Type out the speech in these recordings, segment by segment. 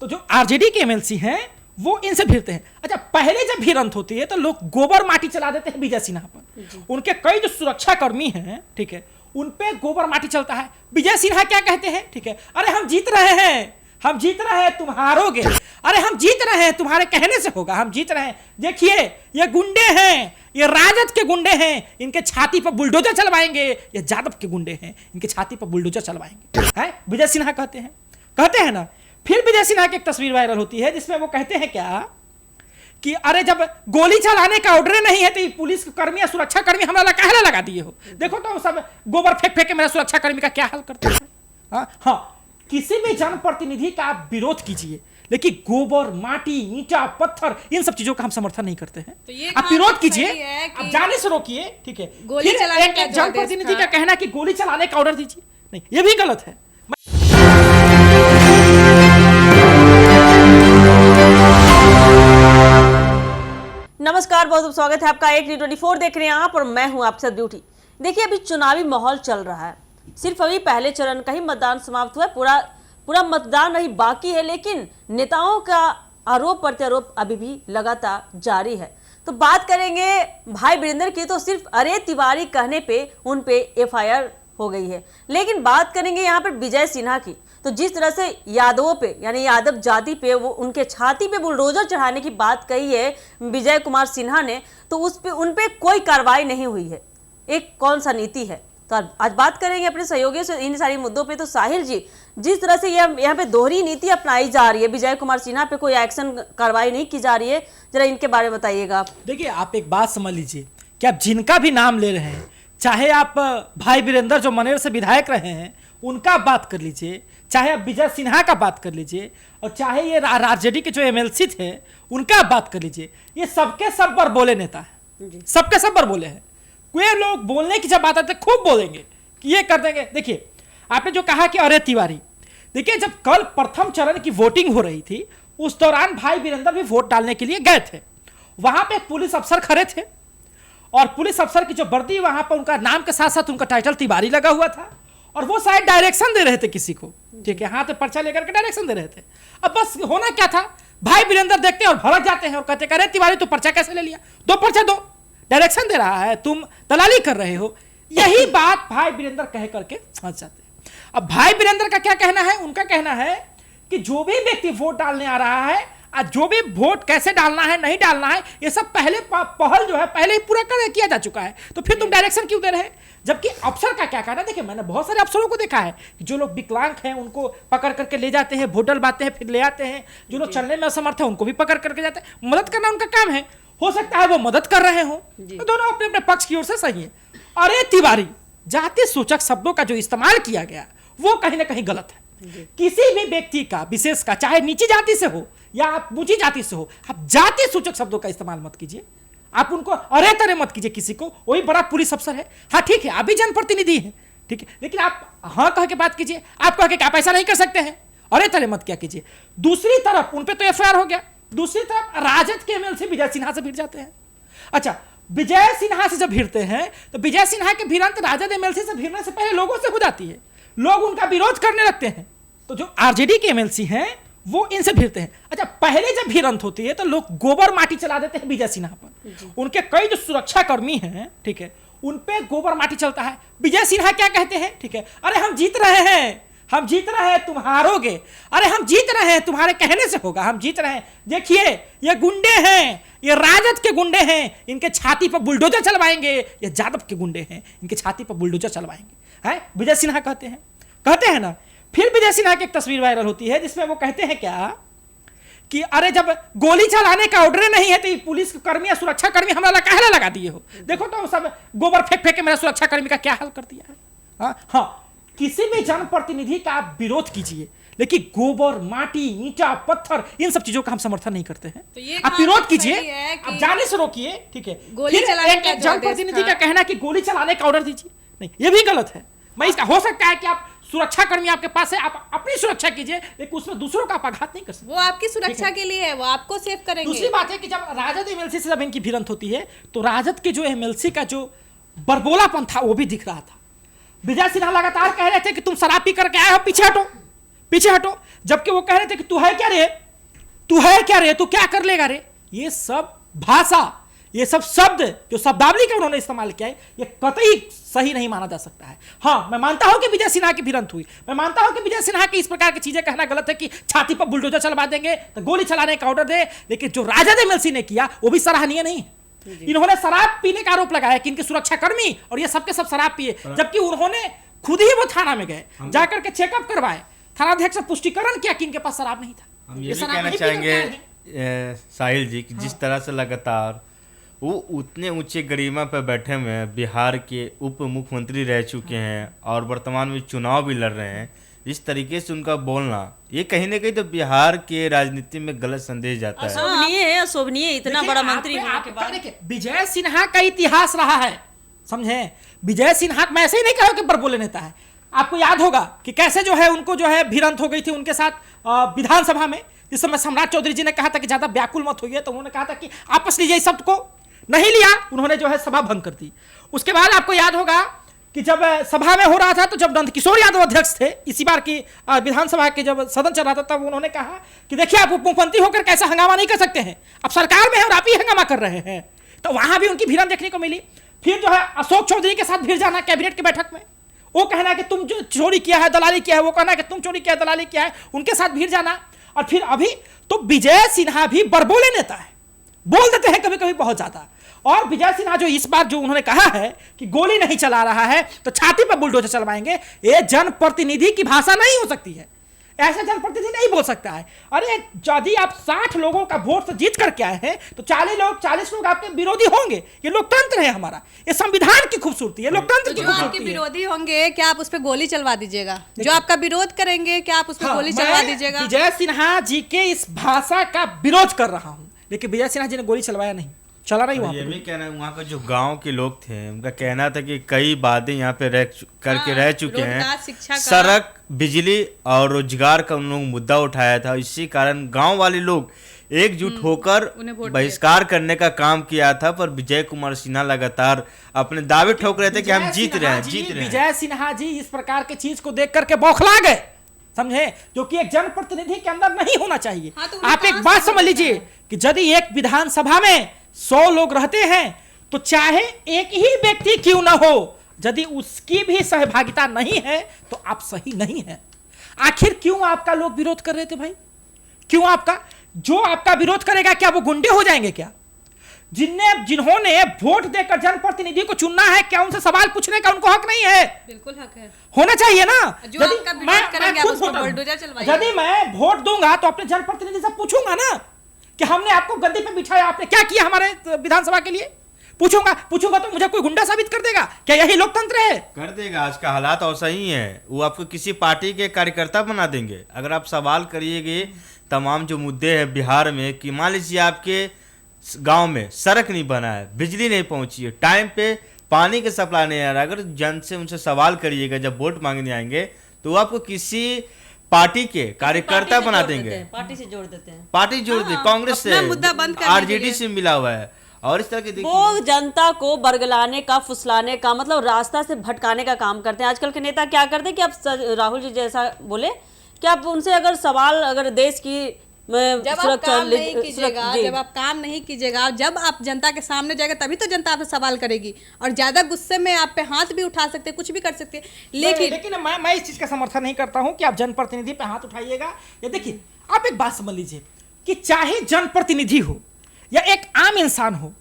तो जो आरजेडी के एमएलसी हैं वो इनसे भिड़ते हैं। अच्छा, पहले जब भिड़ंत होती है तो लोग गोबर माटी चला देते हैं विजय सिन्हा पर। उनके कई जो सुरक्षा कर्मी हैं, ठीक है, उन पे गोबर माटी चलता है। विजय सिन्हा क्या कहते हैं, ठीक है, अरे हम जीत रहे हैं, हम जीत रहे हैं, तुम हारोगे। अरे हम जीत रहे हैं, तुम्हारे कहने से होगा, हम जीत रहे हैं। देखिए ये गुंडे हैं, ये राजद के गुंडे हैं, इनके छाती पर बुलडोजर चलवाएंगे। ये यादव के गुंडे हैं, इनके छाती पर बुलडोजर चलवाएंगे, है विजय सिन्हा कहते हैं ना। फिर विजय सिन्हा की एक तस्वीर वायरल होती है जिसमें वो कहते हैं क्या कि अरे जब गोली चलाने का ऑर्डर नहीं है तो ये पुलिस कर्मी या सुरक्षा कर्मी हमारा कहला लगा दिए हो। देखो तो सब गोबर फेंक फेंक के मेरा सुरक्षा कर्मी का क्या हाल करते हैं। हाँ, किसी भी जनप्रतिनिधि का आप विरोध कीजिए, लेकिन गोबर, माटी, ईंटा, पत्थर, इन सब चीजों का हम समर्थन नहीं करते हैं। तो आप विरोध कीजिए, आप जाने से रोकिए, ठीक है। गोली चलाने का जनप्रतिनिधि का कहना कि गोली चलाने का ऑर्डर दीजिए, नहीं, ये भी गलत है। नमस्कार, बहुत बहुत स्वागत है आपका। एक 24 देख रहे हैं आप और मैं हूं आपके साथ ब्यूटी। देखिए, अभी चुनावी माहौल चल रहा है, सिर्फ अभी पहले चरण का ही मतदान समाप्त हुआ है, पूरा मतदान अभी बाकी है, लेकिन नेताओं का आरोप प्रत्यारोप अभी भी लगातार जारी है। तो बात करेंगे भाई वीरेंद्र की, तो सिर्फ अरे तिवारी कहने पे उन पे एफआईआर हो गई है। लेकिन बात करेंगे यहाँ पर विजय सिन्हा की, तो जिस तरह से यादवों पे यानी यादव जाति पे वो उनके छाती पे बुलडोजर चढ़ाने की बात कही है विजय कुमार सिन्हा ने, तो उन पे कोई कार्रवाई नहीं हुई है। एक कौन सा नीति है? तो आज बात करेंगे अपने सहयोगियों से इन सारी मुद्दों पे। तो साहिल जी, जिस तरह से यहाँ पे दोहरी नीति अपनाई जा रही है, विजय कुमार सिन्हा पे कोई एक्शन कार्रवाई नहीं की जा रही है, जरा इनके बारे में बताइएगा आप। देखिए, आप एक बात समझ लीजिए कि आप जिनका भी नाम ले रहे हैं, चाहे आप भाई वीरेंद्र जो मनेर से विधायक रहे हैं उनका बात कर लीजिए, चाहे आप विजय सिन्हा का बात कर लीजिए, और चाहे ये आरजेडी के जो एमएलसी थे उनका बात कर लीजिए, ये सबके सब पर बोले नेता है, सबके सब पर बोले हैं। कोई लोग बोलने की जब बात आती है खूब बोलेंगे कि ये कर देंगे। देखिए, आपने जो कहा कि अरे तिवारी, देखिए जब कल प्रथम चरण की वोटिंग हो रही थी उस दौरान भाई वीरेंद्र भी वोट डालने के लिए गए थे। वहां पे पुलिस अफसर खड़े थे और पुलिस अफसर की जो वर्दी, वहां पर उनका नाम के साथ साथ उनका टाइटल तिवारी लगा हुआ था, और वो शायद डायरेक्शन दे रहे थे किसी को, ठीक है, हाथ में पर्चा लेकर के डायरेक्शन दे रहे थे। अब बस होना क्या था, भाई वीरेंद्र देखते हैं और भड़क जाते हैं और कहते अरे तिवारी तो पर्चा कैसे ले लिया, दो पर्चा दो, डायरेक्शन दे रहा है, तुम दलाली कर रहे हो। यही बात भाई वीरेंद्र कह करके फंस जाते हैं। अब भाई वीरेंद्र का क्या कहना है, उनका कहना है कि जो भी व्यक्ति वोट डालने आ रहा है, जो भी वोट कैसे डालना है नहीं डालना है, ये सब पहले पहल जो है पहले ही पूरा किया जा चुका है, तो फिर तुम डायरेक्शन क्यों दे रहे हैं। जबकि अफसर का क्या कहना है, देखिए मैंने बहुत सारे अफसरों को देखा है जो लोग विकलांग हैं उनको पकड़ करके ले जाते हैं, वोट डलवाते हैं, फिर ले आते हैं। जो लोग चलने में असमर्थ है उनको भी पकड़ करके जाते हैं। मदद करना उनका काम है, हो सकता है वो मदद कर रहे हो, तो दोनों अपने अपने पक्ष की ओर से सही है। अरे तिवारी, जाति सूचक शब्दों का जो इस्तेमाल किया गया वो कहीं ना कहीं गलत है। किसी भी व्यक्ति का, विशेष का, चाहे नीची जाति से हो या आप ऊंची जाति से हो, आप जाति सूचक शब्दों का इस्तेमाल मत कीजिए। आप उनको अरे तरे मत कीजिए किसी को, वही बड़ा पुलिस अफसर है। हाँ ठीक है, आप भी जनप्रतिनिधि हैं, ठीक है, लेकिन आप हाँ कह के बात कीजिए, आप कह के आप ऐसा नहीं कर सकते हैं, अरे तरे मत क्या कीजिए। दूसरी तरफ उन पे तो एफआईआर हो गया, दूसरी तरफ राजद के एमएलसी विजय सिन्हा से भिड़ जाते हैं। अच्छा, विजय सिन्हा से जब भिड़ते हैं तो विजय सिन्हा के भिड़ंत राजद एमएलसी से भिड़ने से पहले लोगों से हो जाती है, लोग उनका विरोध करने लगते हैं। तो जो आरजेडी के एमएलसी हैं वो इनसे भिड़ते हैं। अच्छा, पहले जब भिड़ंत होती है तो लोग गोबर माटी चला देते हैं विजय सिन्हा पर। उनके कई जो सुरक्षा कर्मी हैं, ठीक है, उन पे गोबर माटी चलता है। विजय सिन्हा क्या कहते हैं, ठीक है, अरे हम जीत रहे हैं, हम जीत रहे हैं, तुम हारोगे। अरे हम जीत रहे हैं, तुम्हारे कहने से होगा, हम जीत रहे हैं। देखिए ये गुंडे हैं, ये राजद के गुंडे हैं, इनके छाती पर बुलडोजर चलवाएंगे। ये यादव के गुंडे हैं, इनके छाती पर बुलडोजर चलवाएंगे, है विजय सिन्हा कहते हैं ना। फिर विजय सिन्हा की एक तस्वीर वायरल होती है जिसमें वो कहते हैं क्या कि अरे जब गोली चलाने का ऑर्डर नहीं है तो पुलिस कर्मी या सुरक्षा कर्मी हमारा कहला लगा दिए हो। देखो तो सब गोबर फेंक फेंक के मेरा सुरक्षा कर्मी का क्या हाल कर दिया है। हाँ, किसी भी जनप्रतिनिधि का आप विरोध कीजिए, लेकिन गोबर, माटी, ईंटा, पत्थर, इन सब चीजों का हम समर्थन नहीं करते हैं। तो आप विरोध कीजिए, आप जाने से रोकिए, ठीक है। गोली चलाने का जनप्रतिनिधि का कहना कि गोली चलाने का ऑर्डर दीजिए, नहीं, ये भी गलत है। मैं इसका हो सकता है कि आप सुरक्षा कर्मी आपके पास है, आप अपनी सुरक्षा कीजिए, लेकिन उसमें दूसरों का आप आघात नहीं कर सकते। वो आपकी सुरक्षा के लिए है, वो आपको सेव करेंगे। दूसरी बात है कि जब राजद एमएलसी से जब इनकी भिड़ंत होती है तो राजद के जो एमएलसी का जो बरबोलापन था वो भी दिख रहा था। विजय सिन्हा लगातार कह रहे थे कि तुम शराब पी करके आए हो, पीछे हटो, पीछे हटो, जबकि वो कह रहे थे कि तू है क्या रे, तू है क्या रे, तू क्या कर लेगा रे। ये सब भाषा, ये सब शब्द जो शब्दावली का उन्होंने इस्तेमाल किया है, ये कतई सही नहीं माना जा सकता है। हाँ, मैं मानता हूं कि विजय सिन्हा की भिड़ंत हुई, मैं मानता हूं कि विजय सिन्हा की इस प्रकार की चीजें कहना गलत है कि छाती पर बुलडोजर चलवा देंगे तो गोली चलाने का ऑर्डर दे, लेकिन जो राजद एमएलसी ने किया वो भी सराहनीय नहीं है। इन्होंने शराब पीने का आरोप लगाया कि इनके सुरक्षाकर्मी और ये सबके सब शराब पिए, जबकि उन्होंने खुद ही वो थाना में गए, जाकर के चेकअप करवाए, थानाध्यक्ष से पुष्टिकरण किया कि इनके पास शराब नहीं था। हम ये भी कहना चाहेंगे साहिल जी कि जिस तरह से लगातार वो उतने ऊंचे गरिमा पर बैठे हुए हैं, बिहार के उप मुख्यमंत्री रह चुके हैं और वर्तमान में चुनाव भी लड़ रहे हैं, इस तरीके से उनका बोलना ये कहीं ना कहीं तो बिहार के राजनीति में गलत संदेश जाता है। अशोभनीय है, अशोभनीय, इतना बड़ा मंत्री होने के बाद। देखिए, विजय सिन्हा का इतिहास रहा है, समझे। विजय सिन्हा, मैं ऐसे ही नहीं कहा कि बड़बोले नेता है। आपको याद होगा कि कैसे जो है उनको जो है भिड़ंत हो गई थी उनके साथ विधानसभा में, जिस समय सम्राट चौधरी जी ने कहा था कि ज्यादा व्याकुल मत होइए, तो उन्होंने कहा था कि आपस लीजिए, इस शब्द को नहीं लिया, उन्होंने जो है सभा भंग कर दी। उसके बाद आपको याद होगा कि जब सभा में हो रहा था, तो जब नंदकिशोर यादव अध्यक्ष थे, इसी बार की विधानसभा के जब सदन चल रहा था, तब उन्होंने कहा कि देखिए, आप उप मुख्यमंत्री होकर कैसा हंगामा नहीं कर सकते हैं, अब सरकार में है और आप ही हंगामा कर रहे हैं। तो वहां भी उनकी भिड़ंत देखने को मिली। फिर जो है अशोक चौधरी के साथ भिड़ जाना कैबिनेट की बैठक में, वो कहना कि तुम जो चोरी किया है, दलाली किया है, वो कहना कि तुम चोरी किया है, दलाली किया है, उनके साथ भिड़ जाना। और फिर अभी तो विजय सिन्हा भी बड़बोले नेता है, बोल देते हैं कभी कभी बहुत ज्यादा। और विजय सिन्हा जो इस बार जो उन्होंने कहा है कि गोली नहीं चला रहा है तो छाती पर बुलडोजर चलवाएंगे, ये जनप्रतिनिधि की भाषा नहीं हो सकती है, ऐसा जनप्रतिनिधि नहीं बोल सकता है। अरे यदि आप 60 लोगों का वोट से जीत करके आए हैं तो 40 लोग आपके विरोधी होंगे। ये लोकतंत्र है हमारा, ये संविधान की खूबसूरती है, लोकतंत्र की जो आपके खूबसूरती है। विरोधी होंगे, क्या आप उस पर गोली चलवा दीजिएगा? जो आपका विरोध करेंगे, क्या आप उस पर गोली चलवा दीजिएगा? विजय सिन्हा जी के इस भाषा का विरोध कर रहा हूं, लेकिन विजय सिन्हा जी ने गोली चलवाया नहीं, चला नहीं। वहां ये भी कहना, वहाँ का जो गांव के लोग थे उनका कहना था कि कई वादे यहाँ पे रह चुके हैं, रोजगार, शिक्षा का, सड़क, बिजली और रोजगार का उन लोग मुद्दा उठाया था। इसी कारण गांव वाले लोग एकजुट होकर बहिष्कार करने का काम किया था, पर विजय कुमार सिन्हा लगातार अपने दावे ठोक रहे थे कि हम जीत रहे हैं। विजय सिन्हा जी इस प्रकार की चीज को देख करके बौखला गए, समझे, जो कि एक जनप्रतिनिधि के अंदर नहीं होना चाहिए। हाँ, तो आप एक बात समझ लीजिए कि यदि एक विधानसभा में 100 लोग रहते हैं तो चाहे एक ही व्यक्ति क्यों ना हो, यदि उसकी भी सहभागिता नहीं है तो आप सही नहीं है। आखिर क्यों आपका लोग विरोध कर रहे थे भाई? क्यों आपका जो आपका विरोध करेगा, क्या वो गुंडे हो जाएंगे? क्या जिन्होंने वोट देकर जनप्रतिनिधि को चुनना है, क्या उनसे सवाल पूछने का उनको हक नहीं है? बिल्कुल हक है, होना चाहिए ना। जो आपका विरोध करेंगे, आप उस पर बुलडोजर चलवाइए। यदि मैं वोट दूंगा तो अपने जनप्रतिनिधि से पूछूंगा ना कि हमने आपको गद्दी पे बिठाया, आपने क्या किया हमारे विधानसभा के लिए? पूछूंगा तो मुझे कोई गुंडा साबित कर देगा? क्या यही लोकतंत्र है? कर देगा। आज का हालात ऐसा ही है, वो आपको किसी पार्टी के कार्यकर्ता बना देंगे। अगर आप सवाल करिएगे तमाम जो मुद्दे हैं बिहार में, कि मान लीजिए आपके गांव में सड़क नहीं बना है, बिजली नहीं पहुंची है, टाइम पे पानी का सप्लाई नहीं आ रहा, अगर जन से उनसे सवाल करिएगा जब वोट मांगने आएंगे तो वो आपको किसी पार्टी के कार्यकर्ता बना देंगे, पार्टी से जोड़ देते हैं, पार्टी जोड़ दे, कांग्रेस से, मुद्दा बंद करने आरजेडी से मिला हुआ है। और इस तरह के वो जनता को बरगलाने का, फुसलाने का, मतलब रास्ता से भटकाने का काम करते हैं। आजकल के नेता क्या करते हैं कि आप राहुल जी जैसा बोले कि आप उनसे अगर सवाल, अगर देश की जब आप काम नहीं कीजिएगा, जब आप जनता के सामने जाएगा तभी तो जनता आपसे सवाल करेगी, और ज्यादा गुस्से में आप पे हाथ भी उठा सकते हैं, कुछ भी कर सकते हैं। लेकिन मैं इस चीज का समर्थन नहीं करता हूं कि आप जनप्रतिनिधि पे हाथ उठाइएगा। ये देखिए, आप एक बात समझ लीजिए कि चाहे जनप्रतिनिधि हो या एक आम इंसान हो,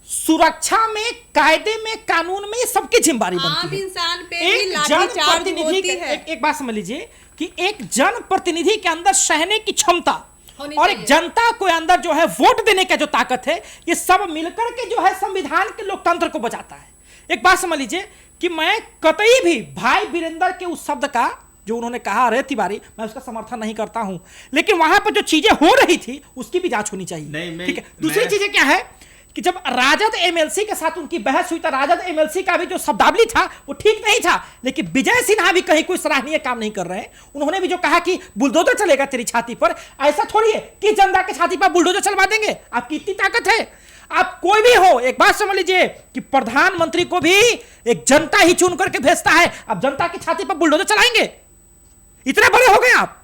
सुरक्षा में, कायदे में, कानून में सबकी जिम्मेदारी बनती है। आम इंसान पे भी लाठीचार्ज होती है। एक बात समझ लीजिए कि एक जनप्रतिनिधि के अंदर सहने की क्षमता और एक जनता को अंदर जो है वोट देने का जो ताकत है, ये सब मिलकर के जो है संविधान के लोकतंत्र को बचाता है। एक बात समझ लीजिए कि मैं कतई भी भाई वीरेंद्र के उस शब्द का जो उन्होंने कहा अरे तिवारी, मैं उसका समर्थन नहीं करता हूं, लेकिन वहां पर जो चीजें हो रही थी उसकी भी जांच होनी चाहिए। ठीक है। दूसरी चीजें क्या है कि जब राजद एमएलसी के साथ उनकी बहस हुई तो राजद एमएलसी का भी जो शब्दावली था वो ठीक नहीं था, लेकिन विजय सिन्हा भी कहीं कोई सराहनीय काम नहीं कर रहे हैं। उन्होंने भी जो कहा कि बुलडोजर चलेगा तेरी छाती पर, ऐसा थोड़ी है कि जनता की छाती पर बुलडोजर चलवा देंगे। आपकी इतनी ताकत है, आप कोई भी हो, एक बात समझ लीजिए कि प्रधानमंत्री को भी एक जनता ही चुन करके भेजता है। अब जनता की छाती पर बुलडोजर चलाएंगे? इतने बड़े हो गए आप,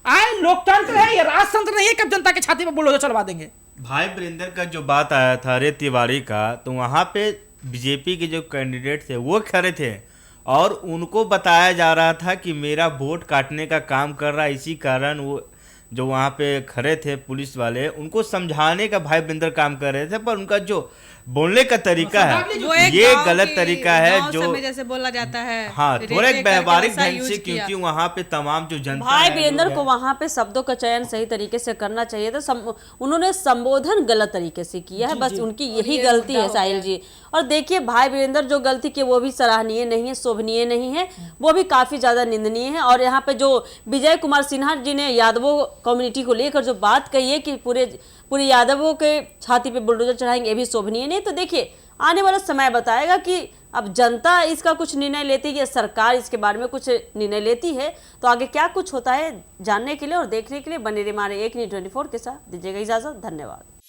आए लोकतंत्र है, ये राजतंत्र नहीं है कि अब जनता के छाती पे बुलडोजर चलवा देंगे। भाई वीरेंद्र का जो बात आया था रे तिवारी का, तो वहाँ पे बीजेपी के जो कैंडिडेट थे वो खड़े थे और उनको बताया जा रहा था कि मेरा वोट काटने का काम कर रहा है, इसी कारण वो जो वहाँ पे खड़े थे पुलिस वाले उनको समझाने का भाई वीरेंद्र काम कर रहे थे, पर उनका जो बोलने का तरीका है वो एक ये गाँव गलत की- तरीका है गाँव जो समय जैसे बोला जाता है, हाँ रेट थोड़ा एक करके व्यवहारिक वैसा ढंग यूज से, किया। क्योंकि वहाँ पे तमाम जो जनता भाई है, वीरेंद्र लोग को हैं। वहां पे शब्दों का चयन सही तरीके से करना चाहिए था। उन्होंने संबोधन गलत तरीके से किया है, बस उनकी यही ये गलती मुद्दा है हो साहिल गया। जी। और देखिए भाई वीरेंद्र जो गलती की वो भी सराहनीय नहीं है, शोभनीय नहीं है, वो भी काफी ज्यादा निंदनीय है। और यहाँ पे जो विजय कुमार सिन्हा जी ने यादवों कम्युनिटी को लेकर जो बात कही है कि पूरे यादवों के छाती पे बुलडोजर चढ़ाएंगे, ये भी शोभनीय नहीं। तो देखिए आने वाला समय बताएगा कि अब जनता इसका कुछ निर्णय लेती है या सरकार इसके बारे में कुछ निर्णय लेती है। तो आगे क्या कुछ होता है जानने के लिए और देखने के लिए बने रहिए हमारे एक न्यूज़ 24 के साथ। दीजिएगा इजाजत, धन्यवाद।